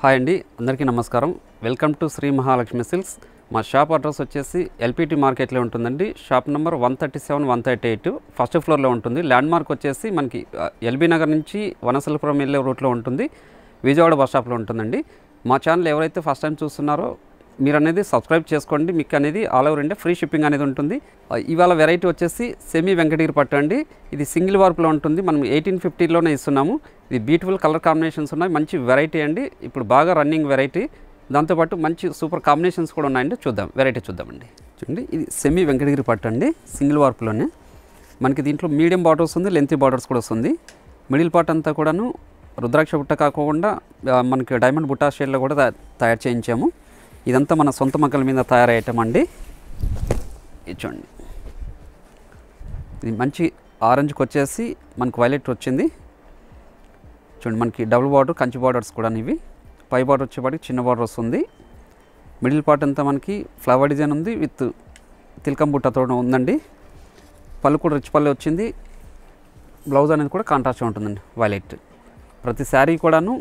Hi అండి, అందరికీ నమస్కారం. Welcome to Sri Mahalakshmi silks. మా షాప్ అడ్రస్ వచ్చేసి ఎల్పిటి మార్కెట్లో ఉంటుందండి. షాప్ నెంబర్ 137, 138 ఫస్ట్ ఫ్లోర్లో ఉంటుంది. ల్యాండ్ మార్క్ వచ్చేసి మనకి ఎల్బీ నగర్ నుంచి వనసలపురం వెళ్ళే రూట్లో ఉంటుంది. విజయవాడ బస్ స్టాప్లో ఉంటుందండి. మా ఛానల్ ఎవరైతే ఫస్ట్ టైం చూస్తున్నారో మీరు అనేది సబ్స్క్రైబ్ చేసుకోండి. మీకు అనేది all over India free shipping అనేది ఉంటుంది. ఇవాళ వెరైటీ వచ్చేసి సెమీ వెంకటగిరి పట్టు అండి. ఇది సింగిల్ వార్పులో ఉంటుంది. మనం 1850లోనే ఇస్తున్నాము. ఇది బ్యూటిఫుల్ కలర్ కాంబినేషన్స్ ఉన్నాయి. మంచి వెరైటీ అండి. ఇప్పుడు బాగా రన్నింగ్ వెరైటీ. దాంతోపాటు మంచి సూపర్ కాంబినేషన్స్ కూడా ఉన్నాయండి. చూద్దాం, వెరైటీ చూద్దామండి. చూడండి, ఇది సెమీ వెంకటగిరి పట్టు అండి. సింగిల్ వార్పులోనే మనకి దీంట్లో మీడియం బార్డర్ వస్తుంది, లెంతీ బార్డర్స్ కూడా వస్తుంది. మిడిల్ పార్ట్ అంతా కూడాను రుద్రాక్ష బుట్ట కాకుండా మనకి డైమండ్ బుట్టా షేడ్లో కూడా తయారు చేయించాము. ఇదంతా మన సొంత మగ్గల మీద తయారయ్యే ఐటమ్ అండి. ఇది చూడండి, ఇది మంచి ఆరెంజ్కి వచ్చేసి మనకు వైలెట్ వచ్చింది. చూడండి, మనకి డబుల్ బార్డర్ కంచి బార్డర్స్ కూడా ఇవి. పై బార్డర్ వచ్చేపాటికి చిన్న బార్డర్ వస్తుంది. మిడిల్ పార్ట్ అంతా మనకి ఫ్లవర్ డిజైన్ ఉంది విత్ తిలకం బుట్టతో ఉందండి. పళ్ళు కూడా రిచ్ పళ్ళు వచ్చింది. బ్లౌజ్ అనేది కూడా కాంట్రాస్ట్ ఉంటుందండి, వైలెట్. ప్రతి శారీ కూడాను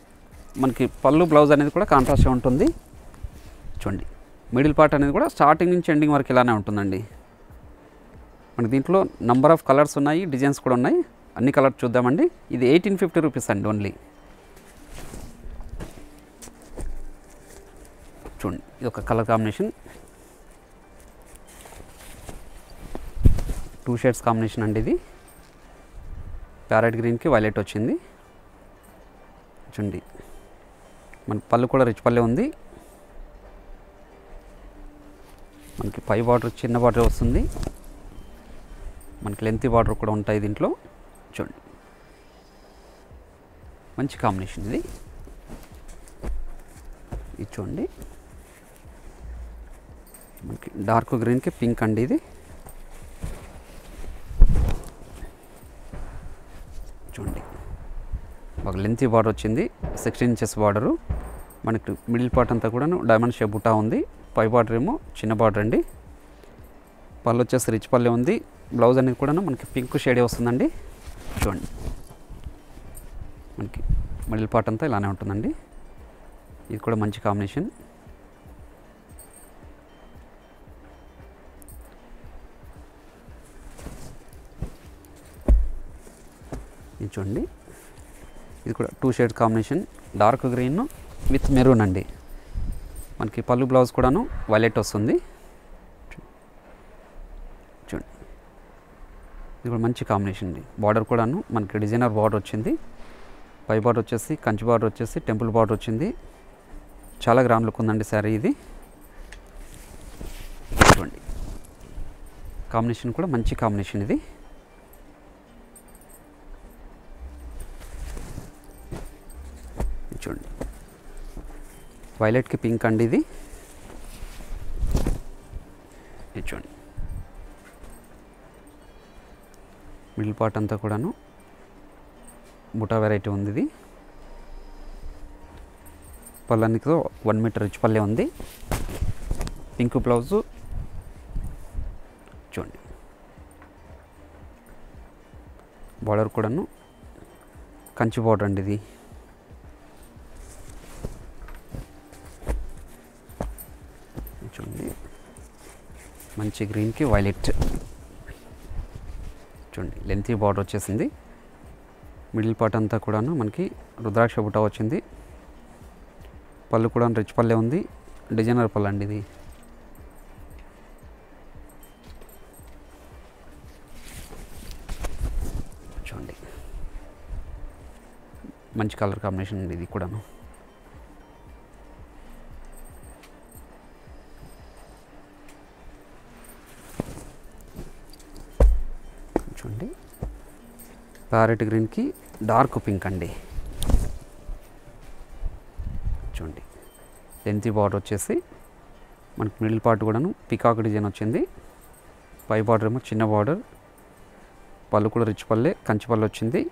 మనకి పళ్ళు బ్లౌజ్ అనేది కూడా కాంట్రాస్ట్ ఉంటుంది. చూడండి, మిడిల్ పార్ట్ అనేది కూడా స్టార్టింగ్ నుంచి ఎండింగ్ వరకు ఇలానే ఉంటుందండి. మనకి దీంట్లో నంబర్ ఆఫ్ కలర్స్ ఉన్నాయి, డిజైన్స్ కూడా ఉన్నాయి. అన్ని కలర్స్ చూద్దామండి. ఇది 1850 రూపీస్ అండి ఓన్లీ. చూడండి, ఇది ఒక కలర్ కాంబినేషన్, 2 షేడ్స్ కాంబినేషన్ అండి. ఇది ప్యారెట్ గ్రీన్కి వైలెట్ వచ్చింది. చూడండి, మన పళ్ళు కూడా రిచ్ పల్లె ఉంది. మనకి పై బార్డర్ చిన్న బార్డర్ వస్తుంది. మనకి లెంతీ బార్డర్ కూడా ఉంటాయి దీంట్లో. చూడండి, మంచి కాంబినేషన్ ఇది. ఇది చూడండి, మనకి డార్క్ గ్రీన్కి పింక్ అండి. ఇది చూడండి, ఒక లెంతీ బార్డర్ వచ్చింది, 16 ఇంచెస్ బార్డరు. మనకి మిడిల్ పార్ట్ అంతా కూడా డైమండ్ షేప్ బుట్టా ఉంది. పై బార్డర్ ఏమో చిన్న బార్డర్ అండి. పళ్ళు వచ్చేసి రిచ్ పల్లె ఉంది. బ్లౌజ్ అనేది కూడా మనకి పింక్ షేడే వస్తుందండి. చూడండి, మనకి మిడిల్ పార్ట్ అంతా ఇలానే ఉంటుందండి. ఇది కూడా మంచి కాంబినేషన్. ఇది చూడండి, ఇది కూడా 2 shades combination, dark green with maroon అండి. మనకి పళ్ళు బ్లౌజ్ కూడాను వైలెట్ వస్తుంది. చూడండి, ఇది కూడా మంచి కాంబినేషన్ అండి. బార్డర్ కూడాను మనకి డిజైనర్ బార్డర్ వచ్చింది. పై బార్డర్ వచ్చేసి కంచి బార్డర్ వచ్చేసి టెంపుల్ బార్డర్ వచ్చింది. చాలా గ్రాండ్ లుక్ ఉందండి శారీ ఇది. చూడండి, కాంబినేషన్ కూడా మంచి కాంబినేషన్ ఇది. చూడండి, వైలెట్కి పింక్ అండి ఇది. ఇది చూడండి, మిడిల్ పార్ట్ అంతా కూడాను బుటా వెరైటీ ఉంది. ఇది పళ్ళనితో 1 మీటర్ రిచ్ పల్లె ఉంది. Pink blouse. చూడండి, బార్డర్ కూడాను కంచి బార్డర్ అండి ఇది. చూడండి, మంచి గ్రీన్కి వైలెట్. చూడండి, లెంతీ బార్డర్ వచ్చేసింది. మిడిల్ పార్ట్ అంతా కూడాను మనకి రుద్రాక్ష బుట్ట వచ్చింది. పళ్ళు కూడా రిచ్ పల్లె ఉంది. డిజైనర్ పళ్ళు అండి ఇది. చూడండి, మంచి కలర్ కాంబినేషన్ అండి ఇది కూడాను. చూడండి, ప్యారెట్ గ్రీన్కి డార్క్ పింక్ అండి. చూడండి, లెంతీ బార్డర్ వచ్చేసి మనకి మిడిల్ పార్ట్ కూడాను పికాక్ డిజైన్ వచ్చింది. పై బార్డర్ ఏమో చిన్న బార్డర్. పళ్ళు కూడా రిచ్ పల్లె కంచి పళ్ళు వచ్చింది.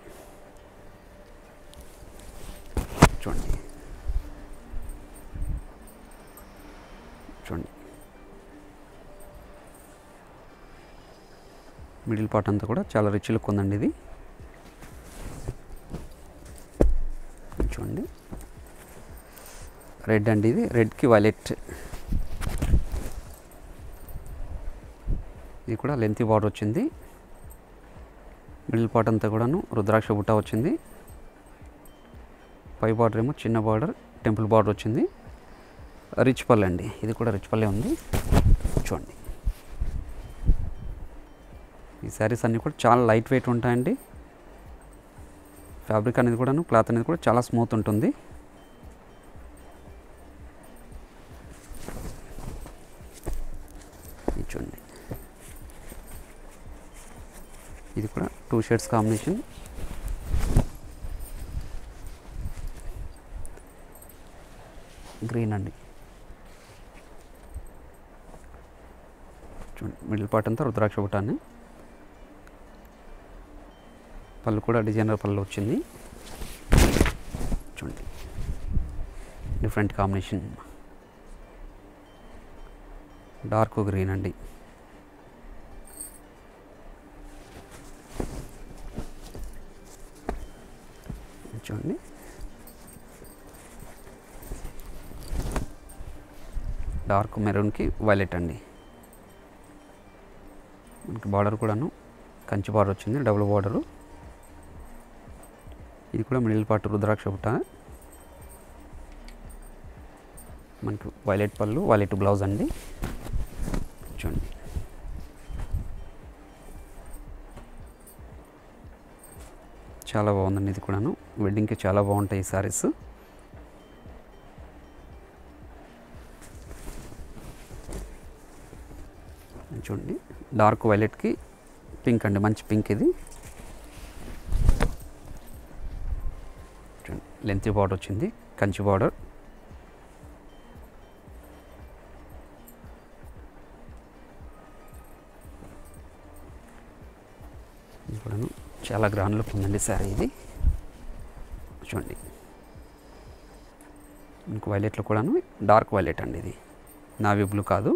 చూడండి, చూడండి, మిడిల్ పార్ట్ అంతా కూడా చాలా రిచ్ లుక్ ఉందండి ఇది. చూడండి, రెడ్ అండి, ఇది రెడ్కి వైలెట్. ఇది కూడా లెంతీ బార్డర్ వచ్చింది. మిడిల్ పార్ట్ అంతా కూడాను రుద్రాక్ష బుట్ట వచ్చింది. పై బార్డర్ ఏమో చిన్న బార్డర్ టెంపుల్ బార్డర్ వచ్చింది. రిచ్ పల్లె అండి, ఇది కూడా రిచ్ పల్లె ఉంది. చూడండి, ఈ శారీస్ అన్నీ కూడా చాలా లైట్ వెయిట్ ఉంటాయండి. ఫ్యాబ్రిక్ అనేది కూడాను, క్లాత్ అనేది కూడా చాలా స్మూత్ ఉంటుంది. ఇది చూడండి, ఇది కూడా 2 షేడ్స్ కాంబినేషన్. గ్రీన్ అండి. చూడండి, మిడిల్ పార్ట్ అంతా రుద్రాక్ష బుట్టాన్ని. పళ్ళు కూడా డిజైనర్ పళ్ళు వచ్చింది. చూడండి, డిఫరెంట్ కాంబినేషన్. డార్క్ గ్రీన్ అండి. చూడండి, డార్క్ మెరూన్కి వైలెట్ అండి. మనకి బార్డర్ కూడాను కంచి బార్డర్ వచ్చింది, డబుల్ బార్డరు. ఇది కూడా మిడిల్ పార్ట్ రుద్రాక్ష బుట్ట. మనకి వైలెట్ పళ్ళు, వైలెట్ బ్లౌజ్ అండి. చూడండి, చాలా బాగుందండి. ఇది కూడాను వెడ్డింగ్కి చాలా బాగుంటాయి ఈ సారీస్. చూడండి, డార్క్ వైలెట్కి పింక్ అండి, మంచి పింక్ ఇది. చూడండి, లెంతీ బార్డర్ వచ్చింది, కంచి బార్డర్. ఇది కూడాను చాలా గ్రాండ్ లుక్ ఉందండి శారీ ఇది. చూడండి, మీకు వైలెట్లో కూడాను డార్క్ వైలెట్ అండి, ఇది నావీ బ్లూ కాదు.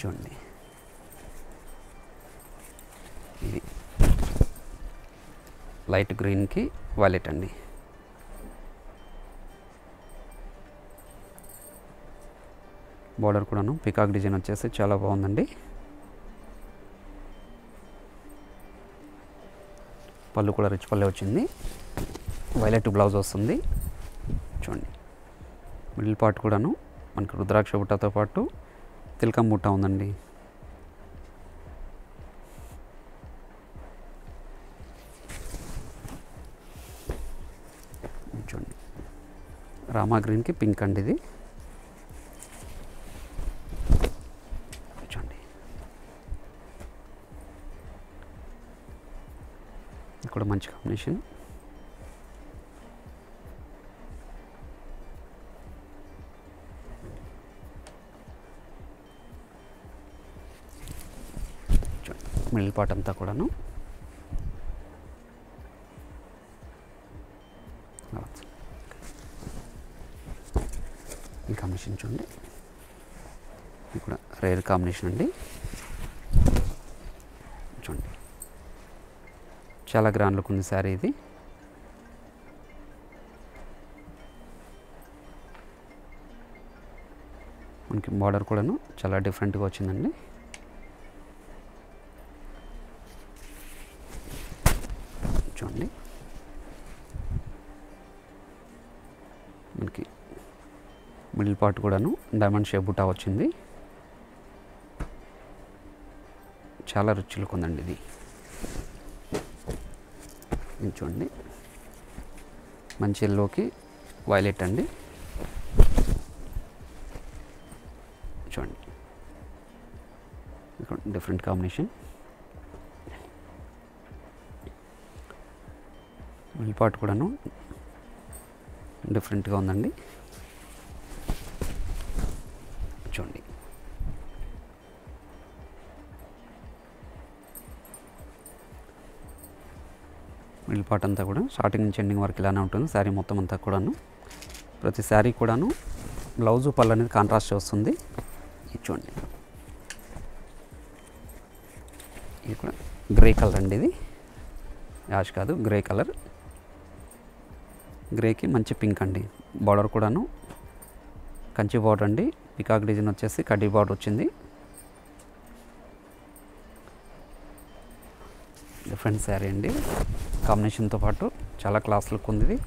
చూడండి, ఇది లైట్ గ్రీన్కి వైలెట్ అండి. బార్డర్ కూడాను పికాక్ డిజైన్ వచ్చేసి చాలా బాగుందండి. పళ్ళు కూడా రిచ్ పల్లె వచ్చింది, వైలెట్ బ్లౌజ్ వస్తుంది. చూడండి, మిడిల్ పార్ట్ కూడాను మనకు రుద్రాక్ష బుట్టతో పాటు తిలకం బుట్ట ఉందండి. చూడండి, రామా గ్రీన్కి పింక్ అండి ఇది. చూడండి, ఇది కూడా మంచి కాంబినేషన్. మిడిల్ పార్ట్ అంతా కూడాను ఈ కాంబినేషన్ చూడండి, ఇది కూడా రేర్ కాంబినేషన్ అండి. చూడండి, చాలా గ్రాండ్ లుక్ ఉంది శారీ ఇది. మనకి బార్డర్ కూడాను చాలా డిఫరెంట్గా వచ్చిందండి. చూడండి, మనకి మిడిల్ పార్ట్ కూడాను డైమండ్ షేప్ బుట్టా వచ్చింది. చాలా రిచ్ లుక్ ఉందండి ఇది. చూడండి, మంచి ఎల్లోకి వైలెట్ అండి. చూడండి, డిఫరెంట్ కాంబినేషన్. మిడిల్ పార్ట్ కూడాను డిఫరెంట్గా ఉందండి. చూడండి, మిడిల్ పార్ట్ అంతా కూడా స్టార్టింగ్ నుంచి ఎండింగ్ వరకు ఇలానే ఉంటుంది. శారీ మొత్తం అంతా కూడాను, ప్రతి శారీ కూడాను బ్లౌజు పళ్ళు అనేది కాంట్రాస్ట్ వస్తుంది. ఇది చూడండి, ఇది కూడా గ్రే కలర్ అండి ఇది. యాష్ కాదు, గ్రే కలర్. గ్రేకి మంచి పింక్ అండి. బార్డర్ కూడాను కంచి బార్డర్ అండి. పికాక్ డిజైన్ వచ్చేసి కడ్డీ బార్డర్ వచ్చింది. డిఫరెంట్ శారీ అండి. కాంబినేషన్తో పాటు చాలా క్లాస్ లుక్ ఉంది ఇది.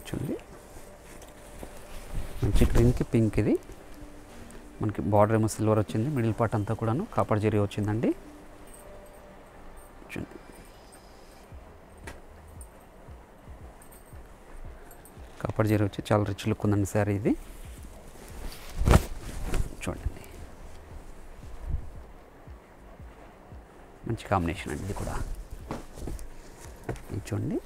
చూడండి మంచి గ్రీన్కి పింక్. ఇది మనకి బార్డర్ ఏమో సిల్వర్ వచ్చింది. మిడిల్ పార్ట్ అంతా కూడాను కాపర్ జరీ వచ్చిందండి. చూడండి కాపర్ జరీ వచ్చి చాలా రిచ్ లుక్ ఉందండి శారీ ఇది. చూడండి మంచి కాంబినేషన్ అండి ఇది కూడా. ఇది చూడండి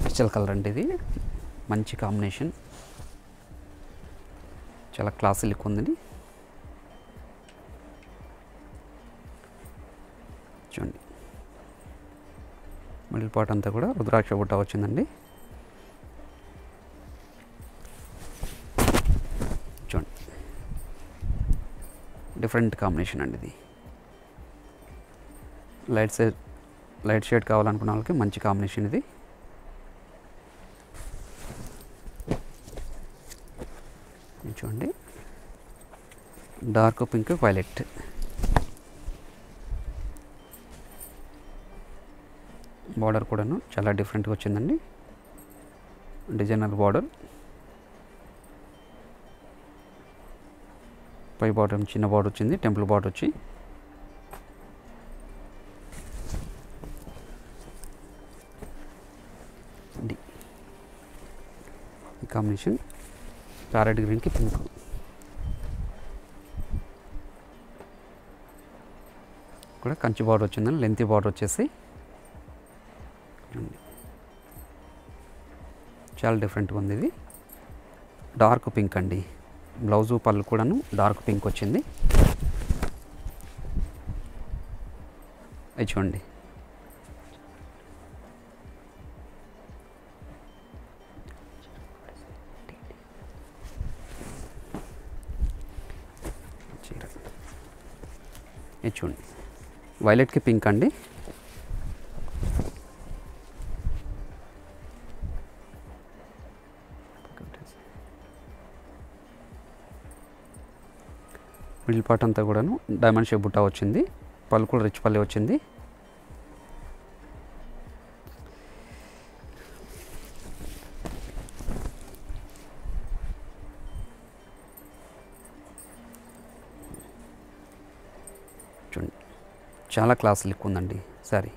పిస్టల్ కలర్ అండి. ఇది మంచి కాంబినేషన్, చాలా క్లాసీ లుక్ ఉందండి. చూడండి మిడిల్ పార్ట్ అంతా కూడా రుద్రాక్ష బుట్ట వచ్చిందండి. చూడండి డిఫరెంట్ కాంబినేషన్ అండి ఇది. లైట్ షేడ్ కావాలనుకున్న వాళ్ళకి మంచి కాంబినేషన్ ఇది. చూడండి డార్క్ పింక్ వైలెట్. బార్డర్ కూడాను చాలా డిఫరెంట్గా వచ్చిందండి. Designer border. పై బార్డర్ చిన్న బార్డర్ వచ్చింది. టెంపుల్ బార్డర్ వచ్చి ఈ కాంబినేషన్ ప్యారెట్ గ్రీన్కి పింక్. కూడా కంచి బార్డర్ వచ్చిందండి. లెంతీ బార్డర్ వచ్చేసి చాలా డిఫరెంట్గా ఉంది. ఇది డార్క్ పింక్ అండి. బ్లౌజు పళ్ళు కూడాను డార్క్ పింక్ వచ్చింది. అది చూడండి ఇది చూడండి వైలెట్కి పింక్ అండి. మిడిల్ పార్ట్ అంతా కూడాను డైమండ్ షేప్ బుట్ట వచ్చింది. పళ్ళు కూడా రిచ్ పల్లి వచ్చింది. చూడండి చాలా క్లాస్ లుక్ ఉందండి సారీ.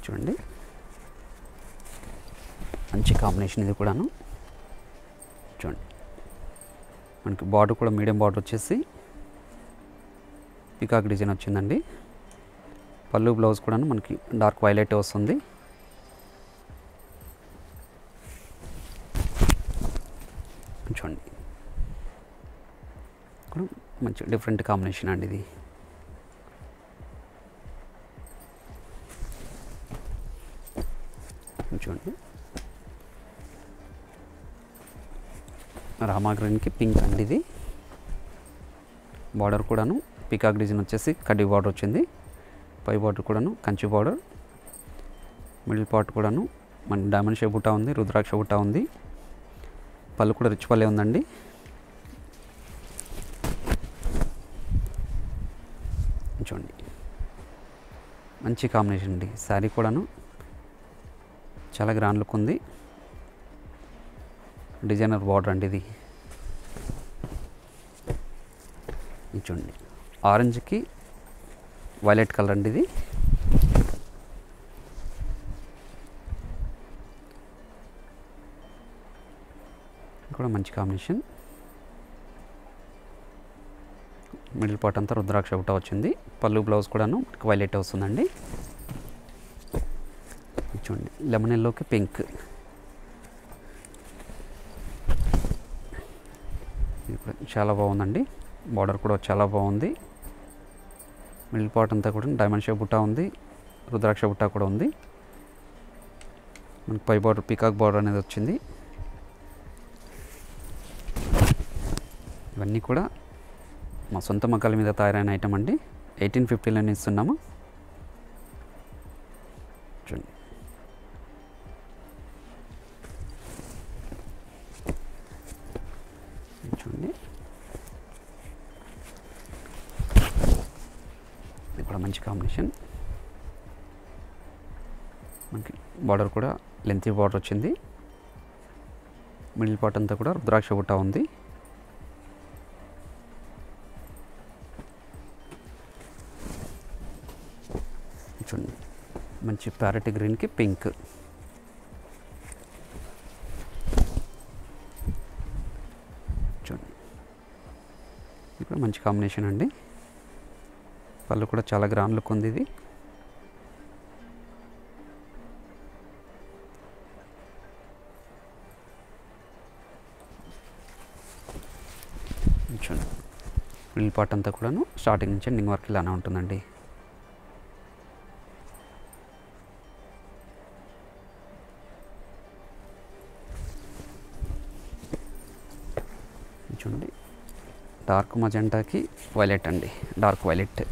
చూడండి మంచి కాంబినేషన్ ఇది కూడాను. చూడండి మనకి బార్డర్ కూడా మీడియం బార్డర్ వచ్చేసి పికాక్ డిజైన్ వచ్చిందండి. పళ్ళు బ్లౌజ్ కూడాను మనకి డార్క్ వైలెట్ వస్తుంది. చూడండి కూడా మంచి డిఫరెంట్ కాంబినేషన్ అండి ఇది. చూడండి రామా గ్రీన్కి పింక్ అండి. ఇది బార్డర్ కూడాను పికాక్ డిజైన్ వచ్చేసి కడ్డీ బార్డర్ వచ్చింది. పై బార్డర్ కూడాను కంచి బార్డర్. మిడిల్ పార్ట్ కూడాను మన డైమండ్ షేప్ బుట్ట ఉంది. రుద్రాక్ష బుట్ట ఉంది. పళ్ళు కూడా రిచ్ పల్లె ఉందండి. చూడండి మంచి కాంబినేషన్ అండి. శారీ కూడాను చాలా గ్రాండ్ లుక్ ఉంది. డిజైనర్ బార్డర్ అండి ఇది. చూడండి ఆరెంజ్కి వైలెట్ కలర్ అండి ఇది. కూడా మంచి కాంబినేషన్. మిడిల్ పార్ట్ అంతా రుద్రాక్ష బుట్ట వచ్చింది. పళ్ళు బ్లౌజ్ కూడాను వైలెట్ వస్తుందండి. చూడండి లెమన్ ఎల్లోకి పింక్. ఇది కూడా చాలా బాగుందండి. బార్డర్ కూడా చాలా బాగుంది. మిడిల్ పార్ట్ అంతా కూడా డైమండ్ షేప్ బుట్ట ఉంది, రుద్రాక్ష బుట్ట కూడా ఉంది. మనకి పై బార్డర్ పీకాక్ బార్డర్ అనేది వచ్చింది. ఇవన్నీ కూడా మా సొంత మగ్గాల మీద తయారైన ఐటమ్ అండి. 1850లోనే ఇస్తున్నాము. చూడండి, చూడండి ఇది కూడా మంచి కాంబినేషన్. మనకి బార్డర్ కూడా లెంతీ బార్డర్ వచ్చింది. మిడిల్ పార్ట్ అంతా కూడా రుద్రాక్ష బుట్ట ఉంది. చూడండి, మంచి ప్యారెట్ గ్రీన్కి పింక్. చూడండి, ఇది కూడా మంచి కాంబినేషన్ అండి. పళ్ళు కూడా చాలా గ్రాండ్ లుక్ ఉంది. ఇది చూడండి, మిడిల్ పార్ట్ అంతా కూడాను స్టార్టింగ్ నుంచి ఎండింగ్ వరకు ఇలానే ఉంటుందండి. చూడండి, డార్క్ మజెంటాకి వైలెట్ అండి, డార్క్ వైలెట్.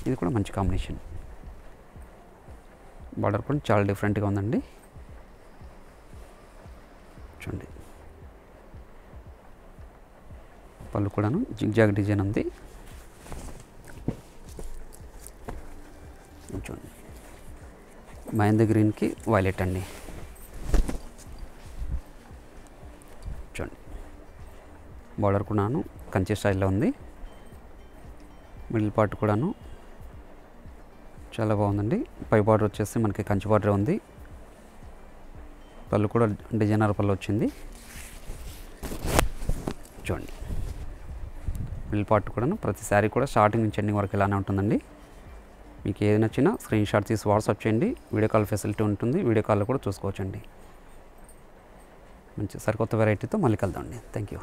ఇది కూడా మంచి కాంబినేషన్. బార్డర్ కూడా చాలా డిఫరెంట్గా ఉందండి. చూడండి, పళ్ళు కూడాను జిగ్జాగ్ డిజైన్ ఉంది. చూడండి, మహేంద్ర గ్రీన్కి వైలెట్ అండి. చూడండి, బార్డర్ కూడాను కంచి స్టైల్లో ఉంది. మిడిల్ పార్ట్ కూడాను చాలా బాగుందండి. పై బార్డర్ వచ్చేసి మనకి కంచి బార్డర్ ఉంది. పళ్ళు కూడా డిజైనర్ పళ్ళు వచ్చింది. చూడండి, మిడిల్ పార్ట్ కూడాను ప్రతి శారీ కూడా స్టార్టింగ్ నుంచి ఎండింగ్ వరకు ఇలానే ఉంటుందండి. మీకు ఏది నచ్చినా స్క్రీన్ షాట్ తీసి వాట్సాప్ చేయండి. వీడియో కాల్ ఫెసిలిటీ ఉంటుంది. వీడియో కాల్లో కూడా చూసుకోవచ్చండి. మంచి సరికొత్త వెరైటీతో మళ్ళీ కలుద్దామండి. Thank you.